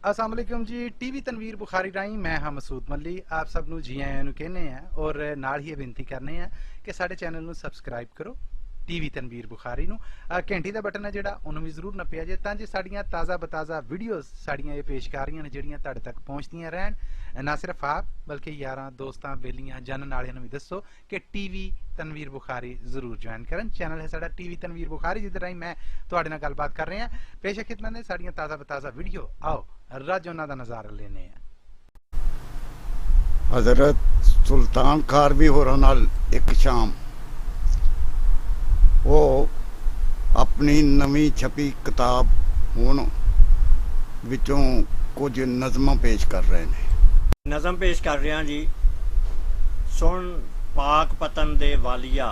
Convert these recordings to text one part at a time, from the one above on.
अस्सलाम वालेकुम जी। टीवी तनवीर बुखारी राही मैं हाँ मसूद मल्ली आप सब नू जी आयां नू कहने हैं और नाल ही बेनती करने हैं कि साडे चैनल नू सबसक्राइब करो टीवी तनवीर बुखारी नू। घंटी का बटन है जिहड़ा उन्होंने भी जरूर नप्पिया जे तां जे साडियां ताज़ा बताज़ा वीडियोज़ साडियां ये पेशकारियां ने जिहड़ियां तुहाडे तक पहुँचदियां रहन। ना सिर्फ आप बल्कि यारां दोस्तां बेलियां जानन वालियां नू भी दसो कि टीवी तनवीर बुखारी जरूर ज्वाइन करन। चैनल है साडा टीवी तनवीर बुखारी जिहदे राही मैं तुहाडे नाल गलबात कर रहे हैं। पेश है खिदमत ने साडियां ताज़ा बताज़ा वीडियो। आओ रज उन्हां दा नज़ारा लेने हैं। हजरत सुल्तान खारवी होरां नाल एक शाम वो अपनी नवी छपी किताब हुण विचों कुछ नज़मां पेश कर रहे हैं। नज़म पेश कर रहे हैं जी। सुन पाक पतन दे वालिया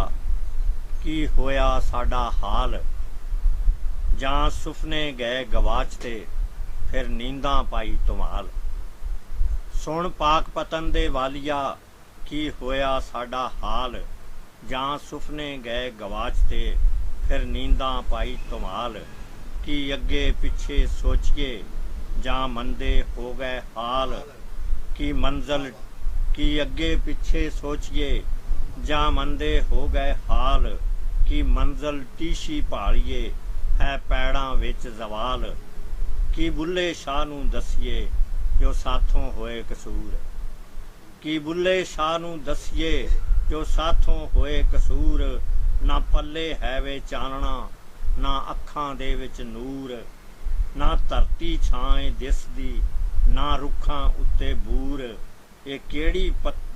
की होया साडा हाल, जां सुफने गए गवाचते फिर नींदा पाई तुमाल। सुन पाक पतन दे वालिया की होया साडा हाल, जां सुफने गए गवाचते फिर नींदा पाई तुमाल। कि अगे पिछे सोचिए जां मंदे हो गए हाल, की मंजिल की अगे पिछे सोचिए जां मंदे हो गए हाल। की मंजिल टीशी भालिए है पैड़ां विच जवाल। की बुल्ले शाह नूं दसीए जो साथों होए कसूर। की बुल्ले शाह नूं दसीए जो साथों होए कसूर। ना पल्ले है वे चानना ना अखां दे विच नूर। ना धरती छाए दिसदी ना रुखां उत्ते बूर। ये केड़ी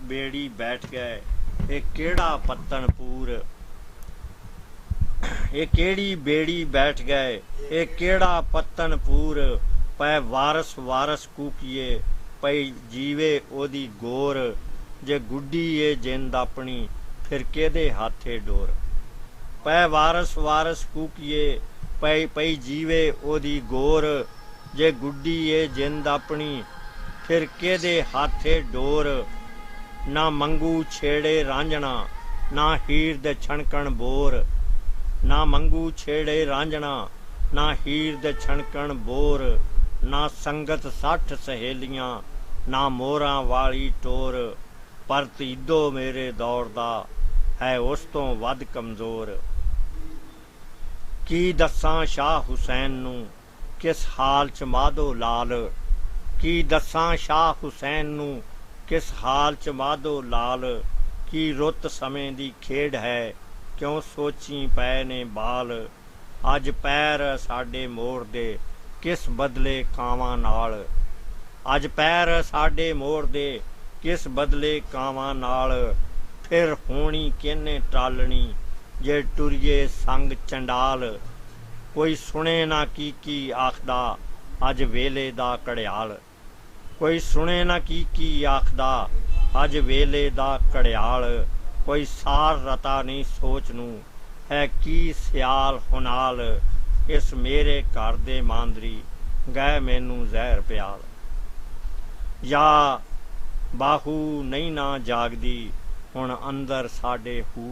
बेड़ी बैठ गए ये केड़ा पत्तन पूर। ये केड़ी बेड़ी बैठ गए ये केड़ा पत्तन पूर। पै वारस वारस कूकिए पई जीवे ओदी गोर। जे गुड्डी ए जिंद अपनी फिर केदे हाथे डोर। पै वारस वारस कूकिए पई जीवे ओदी गोर। जे गुड्डी ए जिंद अपनी फिर केदे हाथे डोर। ना मंगू छेड़े रांझना ना हीर दे छणकण बोर। ना मंगू छेड़े रांझना ना हीर दे छणकण बोर। ना संगत 60 सहेलियां ना मोरां वाली टोर। पर तीदो मेरे दौर दा है उस तो वध कमजोर। की दसां शाह हुसैन नूं किस हाल च माधो लाल। की दसां शाह हुसैन नूं किस हाल च माधो लाल। की रुत समय दी खेड है क्यों सोची पै ने बाल। अज पैर साडे मोड़ दे किस बदले कावां नाल। अज पैर साडे मोड़ दे किस बदले कावां नाल। फिर होनी किन्ने टालनी जे टुरिए संग चंडाल। कोई सुने ना की आखदा अज वेले दा घड़ियाल। कोई सुने ना की आखदा अज वेले दा घड़ियाल। कोई सार रता नहीं सोच नूं है की सियाल हुनाल। इस मेरे घर दे मांदरी गए मैनू जहर प्याल। या बाहू नहीं ना जागदी हुण अंदर साडे हू।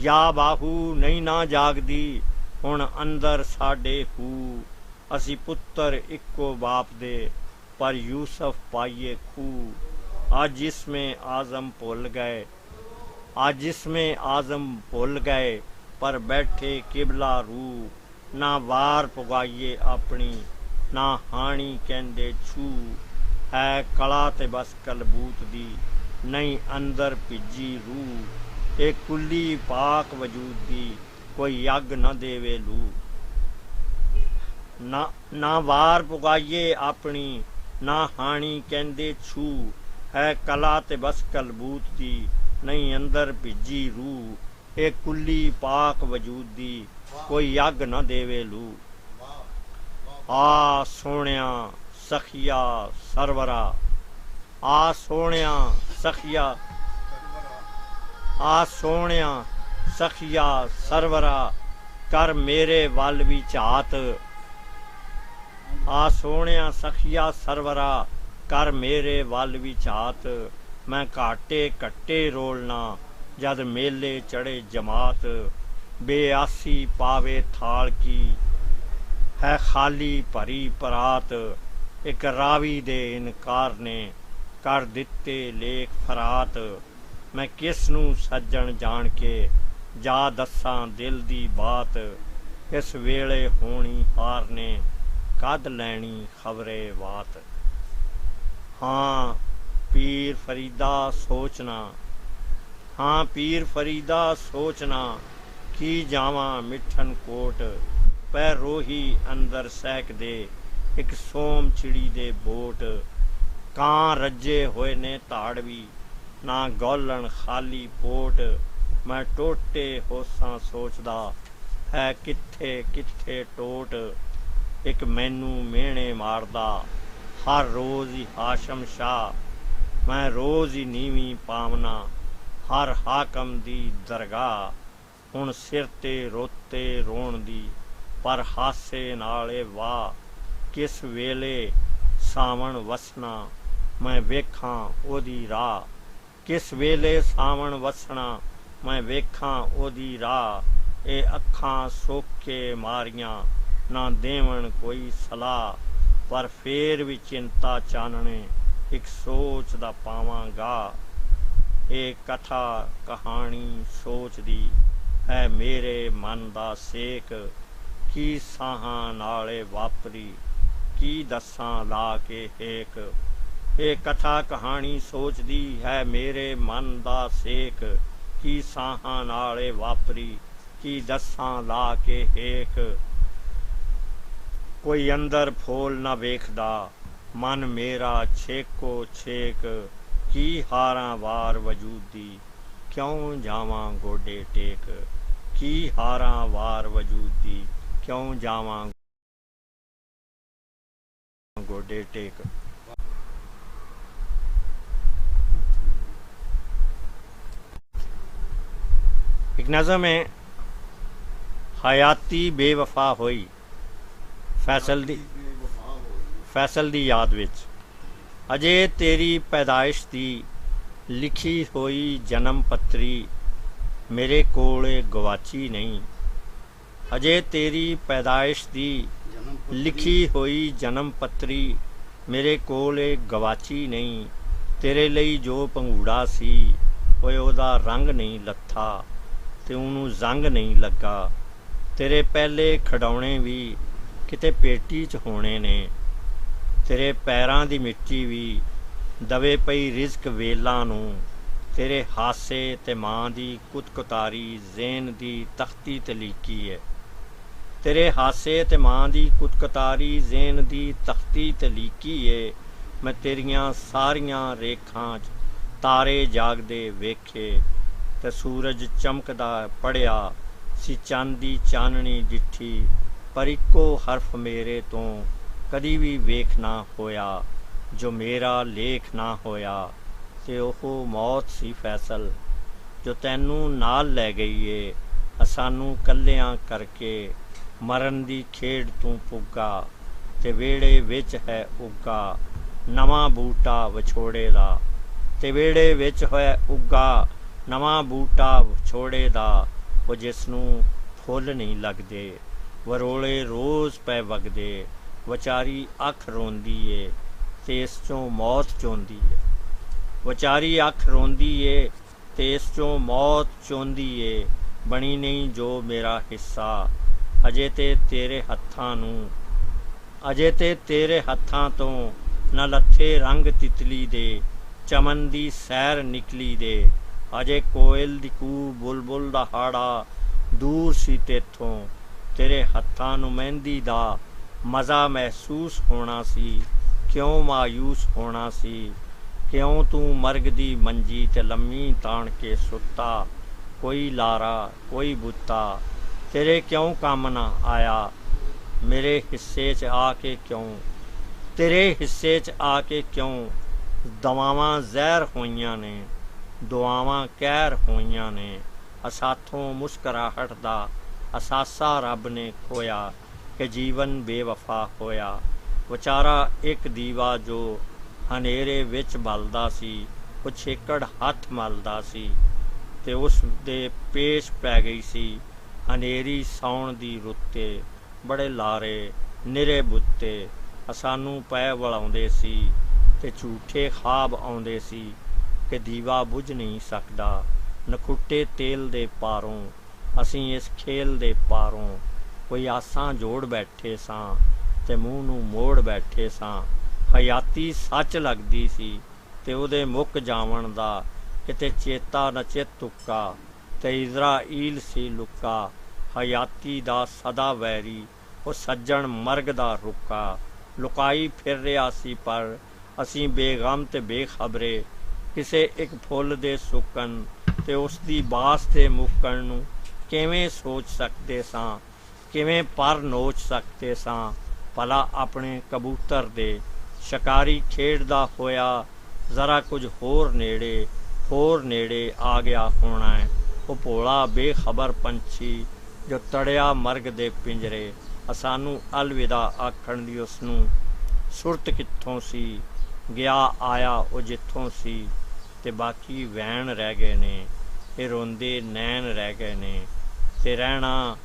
या बाहू नहीं ना जागदी हुण अंदर साडे हू। असी पुत्तर इक्को बाप दे पर यूसुफ पाइए खू। अज इसमें आजम भुल गए अज इसमें आजम भुल गए पर बैठे किबला रू। ना वार पुगाइए अपनी ना हाणी कहंदे छू। है कला ते बस कलबूत दी नहीं अंदर भिजी रूह। ए कुली पाक वजूद दी कोई अग न देवे लू। ना वार पुगाइए अपनी ना हाणी कहंदे छू। है कला ते बस कलबूत दी नहीं अंदर भिजी रूह। ए कुली पाक वजूद दी कोई अग न देवे लू। आ सोहणिया सखिया सरवरा आ सोहणिया सखिया आ सोहणिया सखिया सरवरा कर मेरे वल भी झात। आ सोहणिया सखिया सरवरा कर मेरे वल भी झात। मैं घाटे कट्टे रोलना जद मेले चढ़े जमात। बेआसी पावे थाल की है खाली भरी परात। ਇੱਕ ਰਾਵੀ ਦੇ ਇਨਕਾਰ ਨੇ ਕਰ ਦਿੱਤੇ ਲੇਖ ਫਰਾਤ। ਮੈਂ ਕਿਸ ਨੂੰ ਸੱਜਣ ਜਾਣ ਕੇ ਜਾ ਦੱਸਾਂ ਦਿਲ ਦੀ ਬਾਤ। ਇਸ ਵੇਲੇ ਹੋਣੀ ਹਾਰ ਨੇ ਕਦ ਲੈਣੀ ਖਬਰੇ ਬਾਤ। ਹਾਂ ਪੀਰ ਫਰੀਦਾ ਸੋਚਣਾ, ਹਾਂ ਪੀਰ ਫਰੀਦਾ ਸੋਚਣਾ, ਕੀ ਜਾਵਾਂ ਮਿੱਠਨ ਕੋਟ। ਪੈ ਰੋਹੀ ਅੰਦਰ ਸਹਿਕਦੇ ਇੱਕ ਸੋਮ ਚਿੜੀ ਦੇ ਬੋਟ। ਕਾਂ ਰੱਜੇ ਹੋਏ ਨੇ ਧਾੜਵੀ ਨਾ ਗੋਲਣ ਖਾਲੀ ਪੋਟ। ਮੈਂ ਟੋਟੇ ਹੋਸਾਂ ਸੋਚਦਾ ਹੈ ਕਿੱਥੇ ਕਿੱਥੇ ਟੋਟ। ਇੱਕ ਮੈਨੂੰ ਮਿਹਣੇ ਮਾਰਦਾ ਹਰ ਰੋਜ਼ ਹੀ ਹਾਸ਼ਮ ਸ਼ਾਹ। ਮੈਂ ਰੋਜ਼ ਹੀ ਨੀਵੀਂ ਪਾਵਨਾ ਹਰ ਹਾਕਮ ਦੀ ਦਰਗਾਹ। ਹੁਣ ਸਿਰ ਤੇ ਰੋਤੇ ਰੋਣ ਦੀ ਪਰ ਹਾਸੇ ਨਾਲੇ ਵਾਹ। ਕਿਸ ਵੇਲੇ ਸਾਵਣ ਵਸਣਾ ਮੈਂ ਵੇਖਾਂ ਉਹਦੀ ਰਾਹ। ਕਿਸ ਵੇਲੇ ਸਾਵਣ ਵਸਣਾ ਮੈਂ ਵੇਖਾਂ ਉਹਦੀ ਰਾਹ। ਇਹ ਅੱਖਾਂ ਸੋਕੇ ਮਾਰੀਆਂ ਨਾ ਦੇਵਣ ਕੋਈ ਸਲਾਹ। ਪਰ ਫੇਰ ਵੀ ਚਿੰਤਾ ਚਾਨਣੇ ਇੱਕ ਸੋਚ ਦਾ ਪਾਵਾਂਗਾ। ਇਹ ਕਥਾ ਕਹਾਣੀ ਸੋਚਦੀ ਹੈ ਮੇਰੇ ਮਨ ਦਾ ਸੇਕ। ਕੀ ਸਾਹਾਂ ਨਾਲੇ ਵਾਪਰੀ ਕੀ ਦੱਸਾਂ ਲਾ ਕੇ ਹੇਕ। ਇਹ ਕਥਾ ਕਹਾਣੀ ਸੋਚਦੀ ਹੈ ਮੇਰੇ ਮਨ ਦਾ ਸੇਕ। ਕੀ ਸਾਹਾਂ ਨਾਲੇ ਵਾਪਰੀ ਕੀ ਦੱਸਾਂ ਲਾ ਕੇ ਹੇਕ। ਕੋਈ ਅੰਦਰ ਫੋਲ ਨਾ ਵੇਖਦਾ ਮਨ ਮੇਰਾ ਛੇਕੋ ਛੇਕ। ਕੀ ਹਾਰਾਂ ਵਾਰ ਵਜੂਦੀ ਕਿਉਂ ਜਾਵਾਂ ਗੋਡੇ ਟੇਕ। ਕੀ ਹਾਰਾਂ ਵਾਰ ਵਜੂਦੀ ਕਿਉਂ ਜਾਵਾਂ ਗੋਡੇ ਟੇਕ। एक नज़म है हयाती बेवफा होई फैसल दी याद विच। अजे तेरी पैदाइश दी लिखी होई जन्म पत्री मेरे कोले गवाची नहीं। अजे तेरी पैदाइश दी लिखी होई जन्म पत्री मेरे कोले गवाची नहीं। तेरे ਲਈ जो पंगूड़ा सी ओए ओदा रंग नहीं लत्था ਤੇ ਉਹਨੂੰ ਜ਼ੰਗ ਨਹੀਂ ਲੱਗਾ। ਤੇਰੇ ਪਹਿਲੇ ਖਿਡੌਣੇ ਵੀ ਕਿਤੇ ਪੇਟੀ 'ਚ ਹੋਣੇ ਨੇ। ਤੇਰੇ ਪੈਰਾਂ ਦੀ ਮਿੱਟੀ ਵੀ ਦਵੇ ਪਈ ਰਿਜ਼ਕ ਵੇਲਾਂ ਨੂੰ। ਤੇਰੇ ਹਾਸੇ ਤੇ ਮਾਂ ਦੀ ਕੁਤਕੁਤਾਰੀ ਜ਼ੇਨ ਦੀ ਤਖਤੀ ਤੇ ਲਿਖੀ ਹੈ। ਤੇਰੇ ਹਾਸੇ ਤੇ ਮਾਂ ਦੀ ਕੁਤਕੁਤਾਰੀ ਜ਼ੇਨ ਦੀ ਤਖਤੀ ਤੇ ਲਿਖੀ ਹੈ। ਮੈਂ ਤੇਰੀਆਂ ਸਾਰੀਆਂ ਰੇਖਾਂ 'ਚ ਤਾਰੇ ਜਾਗਦੇ ਵੇਖੇ ਤੇ ਸੂਰਜ ਚਮਕਦਾ ਪੜਿਆ ਸੀ। ਚਾਂਦੀ ਚਾਨਣੀ ਡਿੱਠੀ ਪਰ ਇੱਕੋ ਹਰਫ ਮੇਰੇ ਤੋਂ ਕਦੀ ਵੀ ਵੇਖ ਨਾ ਹੋਇਆ ਜੋ ਮੇਰਾ ਲੇਖ ਨਾ ਹੋਇਆ। ਤੇ ਉਹ ਮੌਤ ਸੀ ਫੈਸਲ ਜੋ ਤੈਨੂੰ ਨਾਲ ਲੈ ਗਈ ਏ। ਸਾਨੂੰ ਕੱਲਿਆਂ ਕਰਕੇ ਮਰਨ ਦੀ ਖੇਡ ਤੂੰ ਪੁੱਗਾ ਤੇ ਵਿਹੜੇ ਵਿੱਚ ਹੈ ਉੱਗਾ ਨਵਾਂ ਬੂਟਾ ਵਿਛੋੜੇ ਦਾ। ਤੇ ਵਿਹੜੇ ਵਿੱਚ ਹੋਇਆ ਉੱਗਾ ਨਵਾਂ ਬੂਟਾ ਵਿਛੋੜੇ ਦਾ। ਉਹ ਜਿਸ ਨੂੰ ਫੁੱਲ ਨਹੀਂ ਲੱਗਦੇ ਵਰੋਲੇ ਰੋਜ਼ ਪੈ ਵਗਦੇ। ਵਿਚਾਰੀ ਅੱਖ ਰੋਂਦੀ ਏ ਤੇ ਇਸ ਚੋਂ ਮੌਤ ਚੋਂਦੀ ਏ। ਵਿਚਾਰੀ ਅੱਖ ਰੋਂਦੀ ਏ ਤੇ ਇਸ ਚੋਂ ਮੌਤ ਚੋਂਦੀ ਏ। ਬਣੀ ਨਹੀਂ ਜੋ ਮੇਰਾ ਹਿੱਸਾ ਅਜੇ ਤੇ ਤੇਰੇ ਹੱਥਾਂ ਤੋਂ ਨਾ ਲੱਥੇ ਰੰਗ ਤਿਤਲੀ ਦੇ ਚਮਨ ਦੀ ਸੈਰ ਨਿਕਲੀ ਦੇ। ਅਜੇ ਕੋਇਲ ਦੀ ਕੂ ਬੁਲਬੁਲ ਦਾ ਹਾੜਾ ਦੂਰ ਸੀ ਤੇਥੋਂ। ਤੇਰੇ ਹੱਥਾਂ ਨੂੰ ਮਹਿੰਦੀ ਦਾ ਮਜ਼ਾ ਮਹਿਸੂਸ ਹੋਣਾ ਸੀ। ਕਿਉਂ ਮਾਯੂਸ ਹੋਣਾ ਸੀ। ਕਿਉਂ ਤੂੰ ਮਰਗ ਦੀ ਮੰਜੀ ਤੇ ਲੰਮੀ ਤਾਣ ਕੇ ਸੁੱਤਾ। ਕੋਈ ਲਾਰਾ ਕੋਈ ਬੁੱਤਾ ਤੇਰੇ ਕਿਉਂ ਕੰਮ ਨਾ ਆਇਆ। ਮੇਰੇ ਹਿੱਸੇ 'ਚ ਆ ਕੇ ਕਿਉਂ ਤੇਰੇ ਹਿੱਸੇ 'ਚ ਆ ਕੇ ਕਿਉਂ। ਦਵਾਵਾਂ ਜ਼ਹਿਰ ਹੋਈਆਂ ਨੇ ਦੁਆਵਾਂ ਕਹਿਰ ਹੋਈਆਂ ਨੇ। ਅਸਾਥੋਂ ਮੁਸਕਰਾਹਟ ਦਾ ਅਸਾਸਾ ਰੱਬ ਨੇ ਖੋਇਆ ਕਿ ਜੀਵਨ ਬੇਵਫਾ ਹੋਇਆ। ਵਿਚਾਰਾ ਇੱਕ ਦੀਵਾ ਜੋ ਹਨੇਰੇ ਵਿੱਚ ਬਲਦਾ ਸੀ। ਉਹ ਛੇਕੜ ਹੱਥ ਮਲਦਾ ਸੀ ਤੇ ਉਸ ਦੇ ਪੇਸ਼ ਪੈ ਗਈ ਸੀ ਹਨੇਰੀ ਸਾਉਣ ਦੀ ਰੁੱਤੇ। ਬੜੇ ਲਾਰੇ ਨਿਰੇ ਬੁੱਤੇ ਸਾਨੂੰ ਪੈ ਵਲਾਉਂਦੇ ਸੀ ਤੇ ਝੂਠੇ ਖਾਬ ਆਉਂਦੇ ਸੀ ਕਿ ਦੀਵਾ ਬੁਝ ਨਹੀਂ ਸਕਦਾ। ਨਖੁੱਟੇ ਤੇਲ ਦੇ ਪਾਰੋਂ ਅਸੀਂ ਇਸ ਖੇਲ ਦੇ ਪਾਰੋਂ ਕੋਈ ਆਸਾਂ ਜੋੜ ਬੈਠੇ ਸਾਂ ਤੇ ਮੂੰਹ ਨੂੰ ਮੋੜ ਬੈਠੇ ਸਾਂ। ਹਯਾਤੀ ਸੱਚ ਲੱਗਦੀ ਸੀ ਤੇ ਉਹਦੇ ਮੁੱਕ ਜਾਵਣ ਦਾ ਕਿਤੇ ਚੇਤਾ ਨ ਚਿੱਤ ਤੁੱਕਾ ਤੇ ਇਜ਼ਰਾਈਲ ਸੀ ਲੁੱਕਾ। ਹਯਾਤੀ ਦਾ ਸਦਾ ਵੈਰੀ ਉਹ ਸੱਜਣ ਮਰਗ ਦਾ ਰੁੱਕਾ। ਲੁਕਾਈ ਫਿਰ ਰਿਹਾ ਸੀ ਪਰ ਅਸੀਂ ਬੇਗਮ ਤੇ ਬੇਖਬਰੇ ਕਿਸੇ ਇੱਕ ਫੁੱਲ ਦੇ ਸੁੱਕਣ ਤੇ ਉਸ ਦੀ ਬਾਸ ਦੇ ਮੁੱਕਣ ਨੂੰ ਕਿਵੇਂ ਸੋਚ ਸਕਦੇ ਸਾਂ, ਕਿਵੇਂ ਪਰ ਨੋਚ ਸਕਦੇ ਸਾਂ। ਭਲਾ ਆਪਣੇ ਕਬੂਤਰ ਦੇ ਸ਼ਿਕਾਰੀ ਖੇਡਦਾ ਹੋਇਆ ਜ਼ਰਾ ਕੁਝ ਹੋਰ ਨੇੜੇ ਆ ਗਿਆ ਹੋਣਾ ਹੈ। ਉਹ ਭੋਲਾ ਬੇਖਬਰ ਪੰਛੀ ਜੋ ਤੜਿਆ ਮਰਗ ਦੇ ਪਿੰਜਰੇ। ਸਾਨੂੰ ਅਲਵਿਦਾ ਆਖਣ ਦੀ ਉਸ ਨੂੰ ਸੁਰਤ ਕਿੱਥੋਂ ਸੀ, ਗਿਆ ਆਇਆ ਉਹ ਜਿੱਥੋਂ ਸੀ। ਤੇ ਬਾਕੀ ਵੈਣ ਰਹਿ ਗਏ ਨੇ, ਇਹ ਰੋਂਦੇ ਨੈਣ ਰਹਿ ਗਏ ਨੇ ਤੇ ਰਹਿਣਾ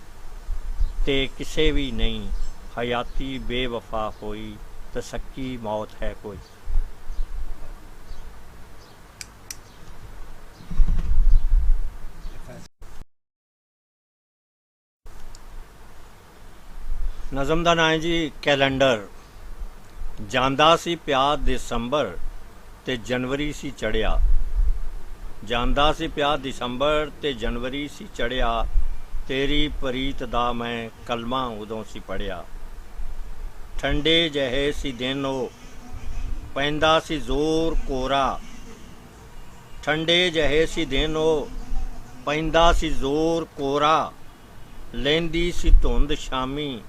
ਤੇ ਕਿਸੇ ਵੀ ਨਹੀਂ। ਹਯਾਤੀ ਬੇਵਫਾ ਹੋਈ ਤੇ ਸੱਕੀ ਮੌਤ ਹੈ ਕੋਈ। ਨਜ਼ਮ ਦਾ ਨਾਂ ਹੈ ਜੀ ਕੈਲੰਡਰ। ਜਾਂਦਾ ਸੀ ਪਿਆ ਦਸੰਬਰ ਤੇ ਜਨਵਰੀ ਸੀ ਚੜਿਆ। ਜਾਂਦਾ ਸੀ ਪਿਆ ਦਸੰਬਰ ਤੇ ਜਨਵਰੀ ਸੀ ਚੜਿਆ। ਤੇਰੀ ਪ੍ਰੀਤ ਦਾ ਮੈਂ ਕਲਮਾ ਉਦੋਂ ਸੀ ਪੜਿਆ। ਠੰਡੇ ਜਿਹੇ ਸੀ ਦਿਨ ਉਹ ਪੈਂਦਾ ਸੀ ਜ਼ੋਰ ਕੋਰਾ। ਠੰਡੇ ਜਿਹੇ ਸੀ ਦਿਨ ਉਹ ਪੈਂਦਾ ਸੀ ਜ਼ੋਰ ਕੋਰਾ। ਲੈਂਦੀ ਸੀ ਧੁੰਦ ਸ਼ਾਮੀ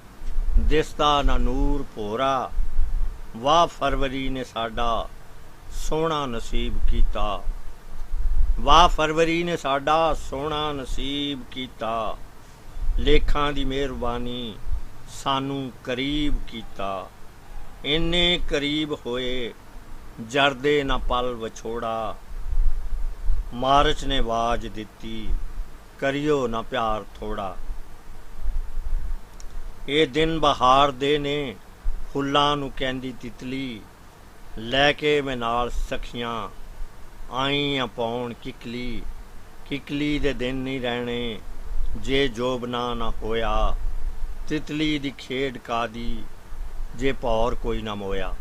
ਦਿਸਦਾ ਨਾ ਨੂਰ ਭੋਰਾ। ਵਾਹ ਫਰਵਰੀ ਨੇ ਸਾਡਾ ਸੋਹਣਾ ਨਸੀਬ ਕੀਤਾ। ਵਾਹ ਫਰਵਰੀ ਨੇ ਸਾਡਾ ਸੋਹਣਾ ਨਸੀਬ ਕੀਤਾ। ਲੇਖਾਂ ਦੀ ਮਿਹਰਬਾਨੀ ਸਾਨੂੰ ਕਰੀਬ ਕੀਤਾ। ਇੰਨੇ ਕਰੀਬ ਹੋਏ ਜਰਦੇ ਨਾ ਪਲ ਵਿਛੋੜਾ। ਮਾਰਚ ਨੇ ਆਵਾਜ਼ ਦਿੱਤੀ ਕਰਿਓ ਨਾ ਪਿਆਰ ਥੋੜਾ। ਇਹ ਦਿਨ ਬਹਾਰ ਦੇ ਨੇ ਫੁੱਲਾਂ ਨੂੰ ਕਹਿੰਦੀ ਤਿਤਲੀ। ਲੈ ਕੇ ਮੈਂ ਨਾਲ ਸਖੀਆਂ ਆਈ ਆ ਪਾਉਣ ਕਿਕਲੀ। ਕਿਕਲੀ ਦੇ ਦਿਨ ਨਹੀਂ ਰਹਿਣੇ ਜੇ ਜੋਬਨਾ ਨਾ ਹੋਇਆ। ਤਿਤਲੀ ਦੀ ਖੇਡ ਕਾਦੀ ਜੇ ਭੌਰ ਕੋਈ ਨਾ ਮੋਇਆ।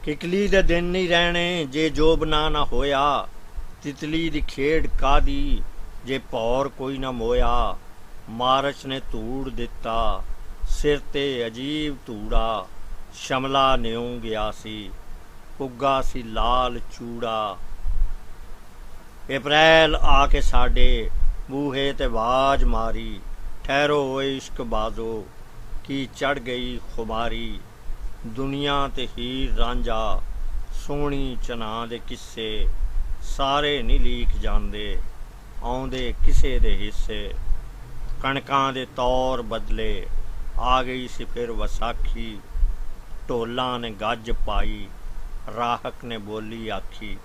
ਕਿਕਲੀ ਦੇ ਦਿਨ ਨਹੀਂ ਰਹਿਣੇ ਜੇ ਜੋਬਨਾ ਨਾ ਹੋਇਆ। ਤਿਤਲੀ ਦੀ ਖੇਡ ਕਾਦੀ ਜੇ ਭੌਰ ਕੋਈ ਨਾ ਮੋਇਆ। ਮਾਰਚ ਨੇ ਧੂੜ ਦਿੱਤਾ ਸਿਰ ਤੇ ਅਜੀਬ ਧੂੜਾ। ਸ਼ਮਲਾ ਨਿਉਂ ਗਿਆ ਸੀ ਪੁੱਗਾ ਸੀ ਲਾਲ ਚੂੜਾ। ਅਪ੍ਰੈਲ ਆ ਕੇ ਸਾਡੇ ਬੂਹੇ ਤੇ ਆਵਾਜ਼ ਮਾਰੀ। ਠਹਿਰੋ ਓਏ ਇਸ਼ਕ ਬਾਜ਼ੋ ਕੀ ਚੜ ਗਈ ਖੁਮਾਰੀ। ਦੁਨੀਆ ਤੇ ਹੀਰ ਰਾਂਝਾ ਸੋਹਣੀ ਚਨਾ ਦੇ ਕਿੱਸੇ ਸਾਰੇ ਨਹੀਂ ਲੀਕ ਜਾਂਦੇ ਆਉਂਦੇ ਕਿਸੇ ਦੇ ਹਿੱਸੇ। ਕਣਕਾਂ ਦੇ ਤੌਰ ਬਦਲੇ ਆ ਗਈ ਸੀ ਫਿਰ ਵਿਸਾਖੀ। ਢੋਲਾਂ ਨੇ ਗੱਜ ਪਾਈ ਰਾਹਕ ਨੇ ਬੋਲੀ ਆਖੀ।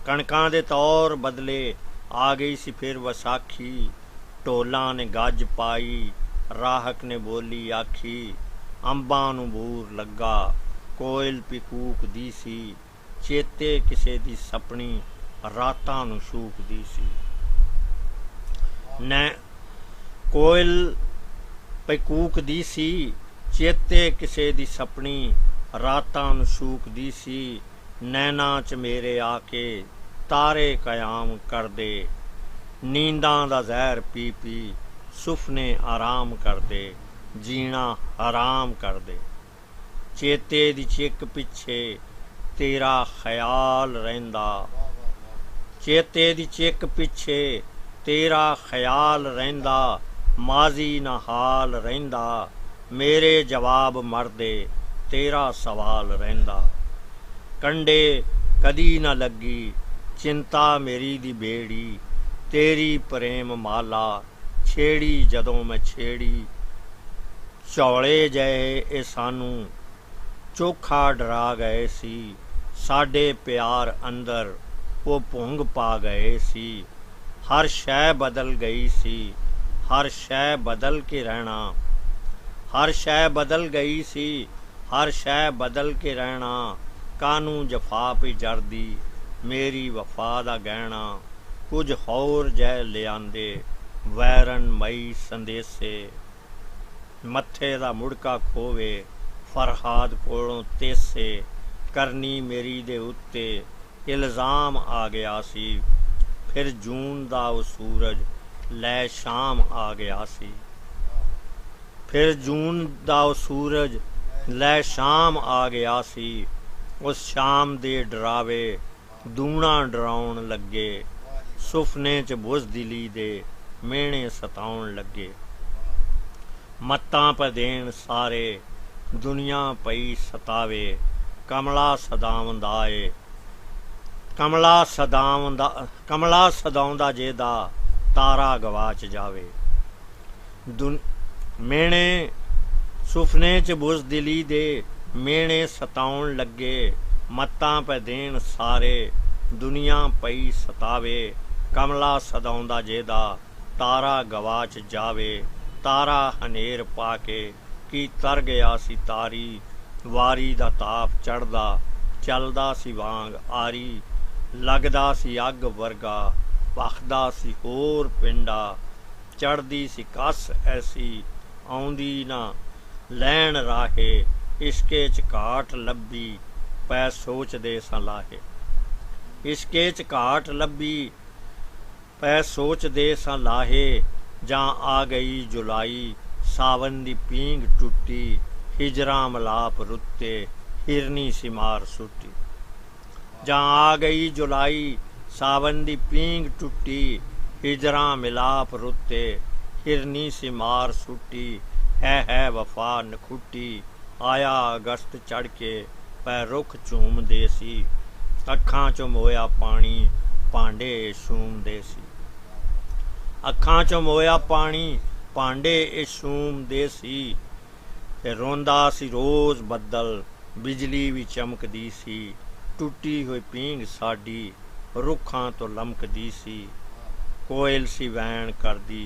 ਕਣਕਾਂ ਦੇ ਤੌਰ ਬਦਲੇ ਆ ਗਈ ਸੀ ਫਿਰ ਵਿਸਾਖੀ। ਢੋਲਾਂ ਨੇ ਗੱਜ ਪਾਈ ਰਾਹਕ ਨੇ ਬੋਲੀ ਆਖੀ। ਅੰਬਾਂ ਨੂੰ ਬੂਰ ਲੱਗਾ ਕੋਇਲ ਪਿਕੂਕਦੀ ਸੀ। ਚੇਤੇ ਕਿਸੇ ਦੀ ਸਪਣੀ ਰਾਤਾਂ ਨੂੰ ਸ਼ੂਕਦੀ ਸੀ। ਕੋਇਲ ਪਿਕੂਕਦੀ ਸੀ ਚੇਤੇ ਕਿਸੇ ਦੀ ਸਪਣੀ ਰਾਤਾਂ ਨੂੰ ਸ਼ੂਕਦੀ ਸੀ। ਨੈਣਾ ਚ ਮੇਰੇ ਆ ਕੇ ਤਾਰੇ ਕਯਾਮ ਕਰਦੇ। ਨੀਂਦਾਂ ਦਾ ਜ਼ਹਿਰ ਪੀ ਪੀ ਸੁਪਨੇ ਆਰਾਮ ਕਰਦੇ। ਜੀਣਾ ਹਰਾਮ ਕਰਦੇ। ਚੇਤੇ ਦੀ ਚਿੱਕ ਪਿੱਛੇ ਤੇਰਾ ਖਿਆਲ ਰਹਿੰਦਾ। ਚੇਤੇ ਦੀ ਚਿੱਕ ਪਿੱਛੇ ਤੇਰਾ ਖਿਆਲ ਰਹਿੰਦਾ। ਮਾਜ਼ੀ ਨਾ ਹਾਲ ਰਹਿੰਦਾ। ਮੇਰੇ ਜਵਾਬ ਮਰਦੇ ਤੇਰਾ ਸਵਾਲ ਰਹਿੰਦਾ। ਕੰਡੇ ਕਦੀ ਨਾ ਲੱਗੀ ਚਿੰਤਾ ਮੇਰੀ ਦੀ ਬੇੜੀ। ਤੇਰੀ ਪ੍ਰੇਮ ਮਾਲਾ ਛੇੜੀ ਜਦੋਂ ਮੈਂ ਛੇੜੀ। ਝੌਲੇ ਜਿਹੇ ਇਹ ਸਾਨੂੰ ਚੋਖਾ ਡਰਾ ਗਏ ਸੀ। ਸਾਡੇ ਪਿਆਰ ਅੰਦਰ ਉਹ ਭੁੰਗ ਪਾ ਗਏ ਸੀ। ਹਰ ਸ਼ੈ ਬਦਲ ਗਈ ਸੀ ਹਰ ਸ਼ੈ ਬਦਲ ਕੇ ਰਹਿਣਾ। हर शै बदल गई सी, हर शै बदल के रहना, कानू जफा पे जरदी मेरी वफा दा गहना। कुछ होर जै लियांदे वैरन मई संदेसे, मत्थे दा मुड़का खोवे फरहाद कोलों तेसे। करनी मेरी दे उत्ते इल्जाम आ गया सी, फिर जून दा ओ सूरज लै शाम आ गया सी। फिर जून दा ओ सूरज लै शाम आ गया सी। उस शाम दे डरावे दूना डराउण लगे, सुफने च बुज़दिली दे मेहणे सताउण लगे। मत्तां पे देण सारे दुनिया पई सतावे, कमला सदावंदा ए कमला सदाउंदा जेदा तारा गवाच जावे। मेहणे सुफने च बुज़दिली दे मेहणे सताउण लगे, मत्तां पे देण सारे दुनिया पई सतावे। कमला सदाउंदा जेदा तारा गवाच जावे। तारा हनेर पाके की तर गया सी तारी, वारी दा ताप चढ़दा चलदा सी वांग आरी। लगदा सी अग वर्गा भखदा सी होर पिंडा, चढ़दी सी कस ऐसी आउंदी ना लैण राहे। इश्के च घाट लब्भी पै सोचदे सां लाहे, इश्के च घाट लब्भी पै सोचदे सां लाहे। जां आ गई जुलाई सावन दी पींग टुट्टी, हिजरा मलाप रुत्ते हिरनी सिमार सुट्टी। जां आ गई जुलाई सावन दी पींग टुट्टी, हिजरा मिलाप रुत्ते हिरनी सिमार सुट्टी। है वफा नखुट्टी, आया अगस्त चढ़ के पै रुख झूमदे सी। अखां चों मोया पानी भांडे शूमदे सी, अखां चों मोया पानी भांडे शूमदे सी। ते रोंदा सी रोज़ बदल बिजली भी चमकदी सी, टुटी हुई पींग साडी रुखां तो लमकदी सी। कोयल सी वैन करदी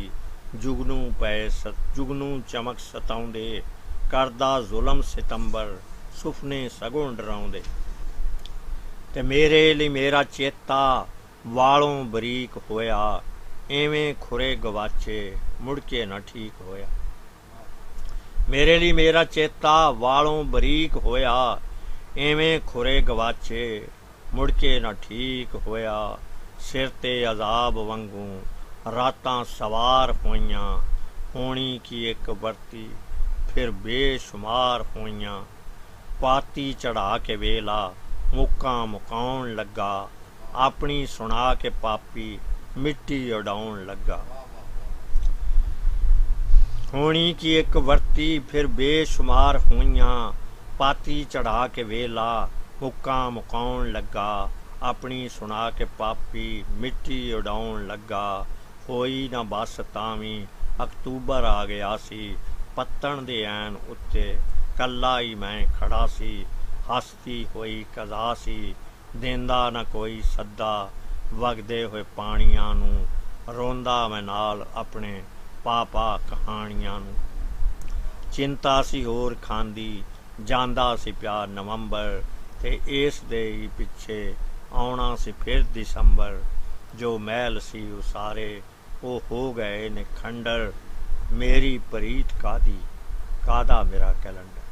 जुगनू चमक सताउंदे, करदा जुलम सितंबर सुफने सगों डराउंदे। ते मेरे लिए मेरा चेता वालों बरीक होया, एवें खुरे गवाचे मुड़के न ठीक होया। मेरे लिए मेरा चेता वालों बरीक होया, एवें खुरे गवाचे मुड़के न ठीक होया। सिर ते अजाब वांगू रातां सवार होइयां, होनी की एक बरती फिर बेशुमार होइयां। पाती चढ़ा के वेला मुक्कां मुकाउण लगा, अपनी सुना के पापी मिट्टी उडाउण लगा। होनी की एक वरती फिर बेशुमार होइयां, पाती चढ़ा के वेला मुक्कां मुकाउण लगा। अपनी सुना के पापी मिट्टी उडाउण लगा। होई ना बस तावी अक्तूबर आ गया सी, पत्तण दे ऐन उत्ते कल्ला ही मैं खड़ा सी। हसती होई कज़ा सी देंदा ना कोई सद्दा, वगदे होए पानियां नूं रोंदा मैं नाल अपने पापा कहानियां नूं। चिंता सी होर खांदी जांदा सी प्यार नवंबर, ते इस दे ही पिछे आउणा सी फिर दिसंबर। जो महल सी उसारे वो हो गए ने खंडर, मेरी प्रीत कादी कादा मेरा कैलेंडर।